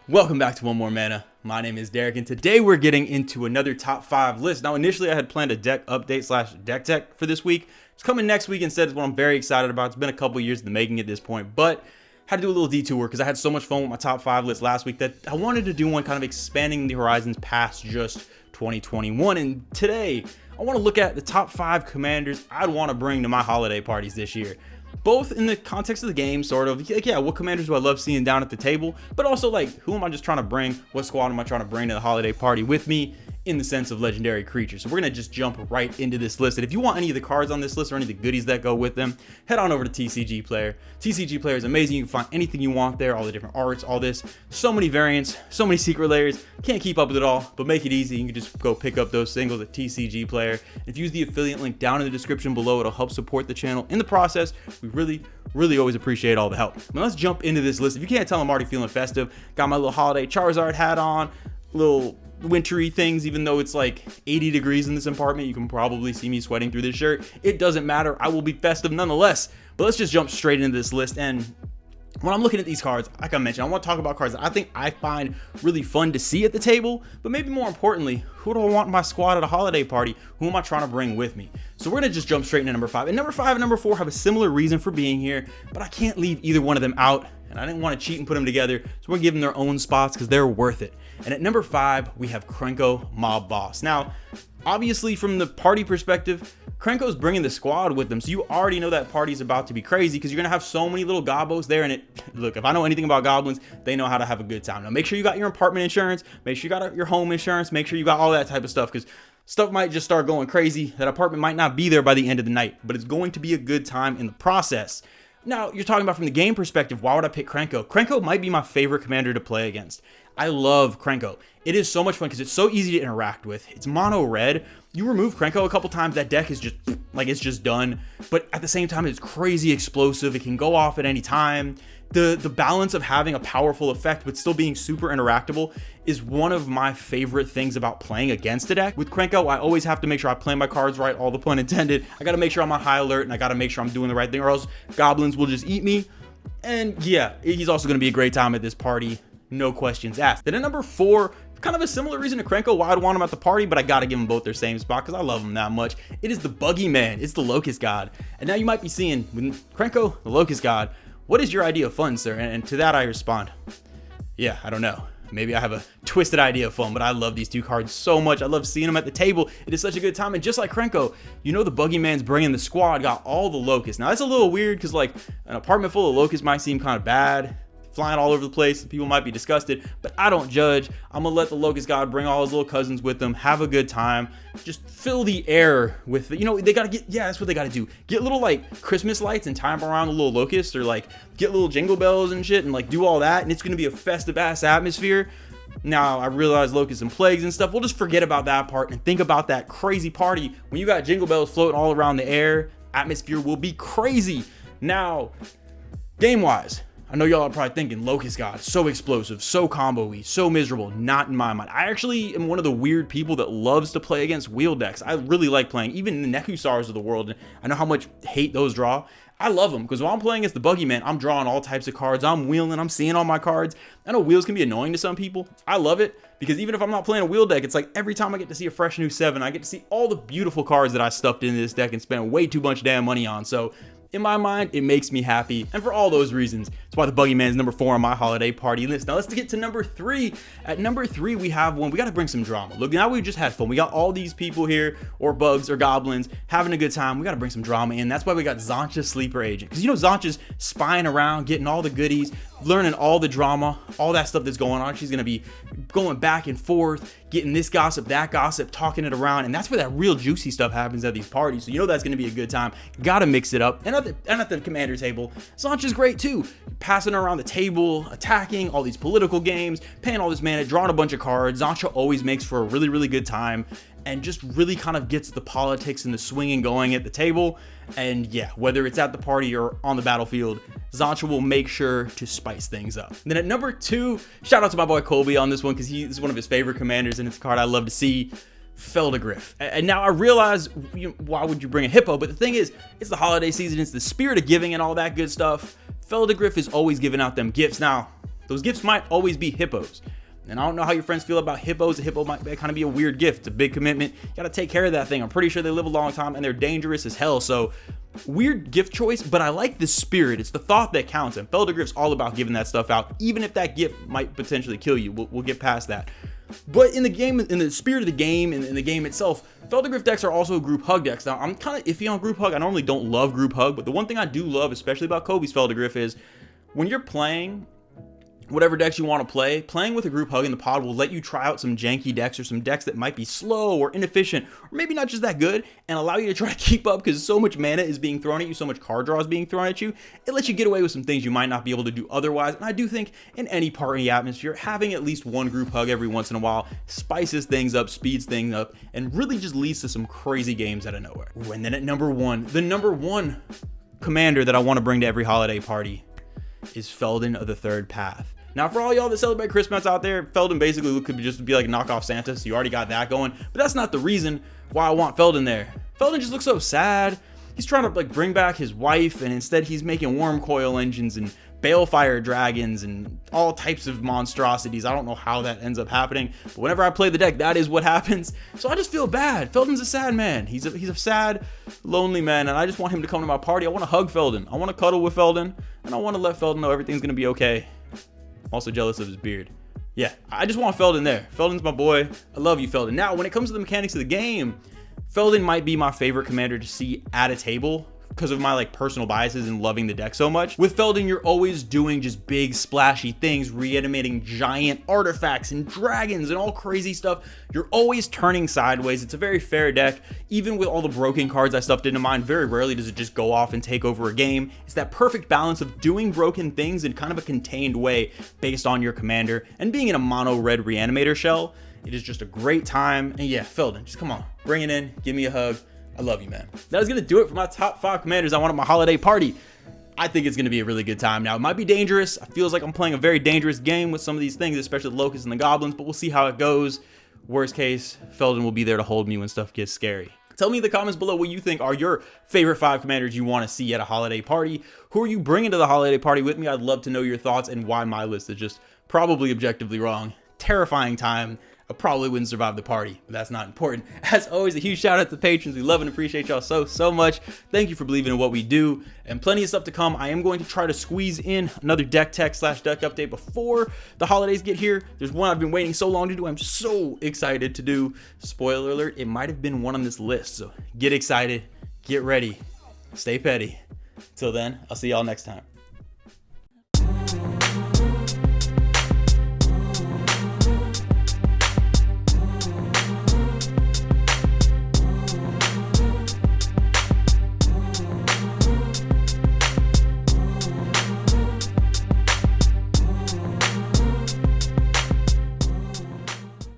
Welcome back to One More Mana. My name is Derik, and today we're getting into another top 5 list. Now, initially I had planned a deck update slash deck tech for this week. It's coming next week instead. Is what I'm very excited about. It's been a couple years in the making at this point, but had to do a little detour because I had so much fun with my top 5 list last week that I wanted to do one kind of expanding the horizons past just 2021. And today I want to look at the top 5 commanders I'd want to bring to my holiday parties this year. Both in the context of the game, sort of, like, yeah, what commanders do I love seeing down at the table, but also, like, who am I just trying to bring, what squad am I trying to bring to the holiday party with me in the sense of legendary creatures. So we're going to just jump right into this list. And if you want any of the cards on this list or any of the goodies that go with them, head on over to TCG Player. TCG Player is amazing. You can find anything you want there, all the different arts, all this, so many variants, so many secret layers. Can't keep up with it all, but make it easy. You can just go pick up those singles at TCG Player. If you use the affiliate link down in the description below, it'll help support the channel in the process. We really always appreciate all the help. Now let's jump into this list. If you can't tell, I'm already feeling festive. Got my little holiday Charizard hat on, little wintry things. Even though it's like 80 degrees in this apartment, you can probably see me sweating through this shirt. It doesn't matter. I will be festive nonetheless. But let's just jump straight into this list. And when I'm looking at these cards, like I mentioned, I want to talk about cards that I think I find really fun to see at the table, but maybe more importantly, who do I want in my squad at a holiday party? Who am I trying to bring with me? So we're going to just jump straight into number 5. And number 5 and number 4 have a similar reason for being here, but I can't leave either one of them out, and I didn't want to cheat and put them together, so we're going to give them their own spots because they're worth it. And at number 5, we have Kranko, Mob Boss. Now, obviously from the party perspective, Kranko's bringing the squad with them, so you already know that party's about to be crazy because you're gonna have so many little gobbos there. And look, if I know anything about goblins, they know how to have a good time. Now make sure you got your apartment insurance, make sure you got your home insurance, make sure you got all that type of stuff, because stuff might just start going crazy. That apartment might not be there by the end of the night, but it's going to be a good time in the process. Now, you're talking about from the game perspective, why would I pick Kranko? Kranko might be my favorite commander to play against. I love Kranko. It is so much fun because it's so easy to interact with. It's mono red. You remove Kranko a couple times, that deck is just like, it's just done. But at the same time, it's crazy explosive. It can go off at any time. The balance of having a powerful effect but still being super interactable is one of my favorite things about playing against a deck. With Kranko, I always have to make sure I play my cards right, all the pun intended. I got to make sure I'm on high alert, and I got to make sure I'm doing the right thing, or else goblins will just eat me. And yeah, he's also going to be a great time at this party. No questions asked. Then at number 4, kind of a similar reason to Kranko why I'd want him at the party, but I gotta give them both their same spot because I love them that much. It is the Buggy Man. It's the Locust God. And now you might be seeing, with Kranko, the Locust God, what is your idea of fun, sir? And to that I respond, yeah, I don't know. Maybe I have a twisted idea of fun, but I love these two cards so much. I love seeing them at the table. It is such a good time. And just like Kranko, you know the Buggy Man's bringing the squad, got all the Locusts. Now that's a little weird because like an apartment full of Locusts might seem kind of bad, flying all over the place. People might be disgusted, but I don't judge. I'm gonna let the Locust God bring all his little cousins with them, have a good time, just fill the air with, you know, they gotta get, yeah, that's what they gotta do. Get little like Christmas lights and tie them around the little locusts, or like get little jingle bells and shit and like do all that, and it's gonna be a festive ass atmosphere. Now I realize locusts and plagues and stuff, we'll just forget about that part and think about that crazy party when you got jingle bells floating all around the air. Atmosphere will be crazy. Now, game wise, I know y'all are probably thinking, Locust God, so explosive, so combo-y, so miserable. Not in my mind. I actually am one of the weird people that loves to play against wheel decks. I really like playing, even the Nekusars of the world. And I know how much hate those draw. I love them, because while I'm playing as the Buggy Man, I'm drawing all types of cards. I'm wheeling, I'm seeing all my cards. I know wheels can be annoying to some people. I love it, because even if I'm not playing a wheel deck, it's like every time I get to see a fresh new 7, I get to see all the beautiful cards that I stuffed into this deck and spent way too much damn money on. So in my mind, it makes me happy, and for all those reasons, that's why the Buggy Man is number 4 on my holiday party list. Now let's get to number 3. At number 3, we have one. We got to bring some drama. Look, now we just had fun. We got all these people here, or bugs, or goblins, having a good time. We got to bring some drama in. That's why we got Zancha Sleeper Agent, because you know Zancha's spying around, getting all the goodies, learning all the drama, all that stuff that's going on. She's going to be going back and forth, getting this gossip, that gossip, talking it around, and that's where that real juicy stuff happens at these parties. So you know that's going to be a good time. Gotta mix it up. And at the commander table, Zancha's great too. Passing around the table, attacking, all these political games, paying all this mana, drawing a bunch of cards. Zancha always makes for a really good time, and just really kind of gets the politics and the swinging going at the table. And yeah, whether it's at the party or on the battlefield, Zancha will make sure to spice things up. And then at number 2, shout out to my boy Colby on this one, because he's one of his favorite commanders, and it's a card I love to see. Fiedel Griff. And now I realize, why would you bring a hippo? But the thing is, it's the holiday season, it's the spirit of giving and all that good stuff. Fiedel Griff is always giving out them gifts. Now, Those gifts might always be hippos. And I don't know how your friends feel about hippos. A hippo might kind of be a weird gift. It's a big commitment. You gotta take care of that thing. I'm pretty sure they live a long time and they're dangerous as hell. So weird gift choice, but I like the spirit. It's the thought that counts. And Fiedel Griff's all about giving that stuff out, even if that gift might potentially kill you. We'll get past that. But in the game, in the spirit of the game, in the game itself, Fiedel Griff decks are also group hug decks. Now, I'm kind of iffy on group hug. I normally don't love group hug, but the one thing I do love, especially about Kobe's Fiedel Griff, is when you're playing whatever decks you want to play, playing with a group hug in the pod will let you try out some janky decks or some decks that might be slow or inefficient or maybe not just that good, and allow you to try to keep up because so much mana is being thrown at you, so much card draw is being thrown at you. It lets you get away with some things you might not be able to do otherwise. And I do think in any party atmosphere, having at least one group hug every once in a while spices things up, speeds things up, and really just leads to some crazy games out of nowhere. Ooh, and then at number one, the number one commander that I want to bring to every holiday party is Felden of the Third Path. Now, for all y'all that celebrate Christmas out there, Felden basically could just be like a knockoff Santa, so you already got that going. But that's not the reason why I want Felden there. Felden just looks so sad. He's trying to like bring back his wife, and instead he's making worm coil engines and balefire dragons and all types of monstrosities. I don't know how that ends up happening, but whenever I play the deck, that is what happens. So I just feel bad. Felden's a sad man. He's a sad, lonely man, and I just want him to come to my party. I want to hug Felden. I want to cuddle with Felden, and I want to let Felden know everything's going to be okay. Also jealous of his beard. Yeah, I just want Felden there. Felden's my boy. I love you, Felden. Now, when it comes to the mechanics of the game, Felden might be my favorite commander to see at a table because of my like personal biases and loving the deck so much. With Felden, you're always doing just big splashy things, reanimating giant artifacts and dragons and all crazy stuff. You're always turning sideways. It's a very fair deck. Even with all the broken cards I stuffed into mine, very rarely does it just go off and take over a game. It's that perfect balance of doing broken things in kind of a contained way based on your commander and being in a mono red reanimator shell. It is just a great time. And yeah, Felden, just come on, bring it in, give me a hug. I love you, man. That is going to do it for my top 5 commanders I want at my holiday party. I think it's going to be a really good time. Now, it might be dangerous. It feels like I'm playing a very dangerous game with some of these things, especially the locusts and the goblins, but we'll see how it goes. Worst case, Felden will be there to hold me when stuff gets scary. Tell me in the comments below what you think are your favorite 5 commanders you want to see at a holiday party. Who are you bringing to the holiday party with me? I'd love to know your thoughts and why my list is just probably objectively wrong. Terrifying time. I probably wouldn't survive the party, but that's not important. As always, a huge shout out to patrons. We love and appreciate y'all so much. Thank you for believing in what we do, and plenty of stuff to come. I am going to try to squeeze in another deck tech / deck update before the holidays get here. There's one I've been waiting so long to do. I'm so excited to do. Spoiler alert, it might have been one on this list. So get excited, get ready, stay petty. Till then, I'll see y'all next time.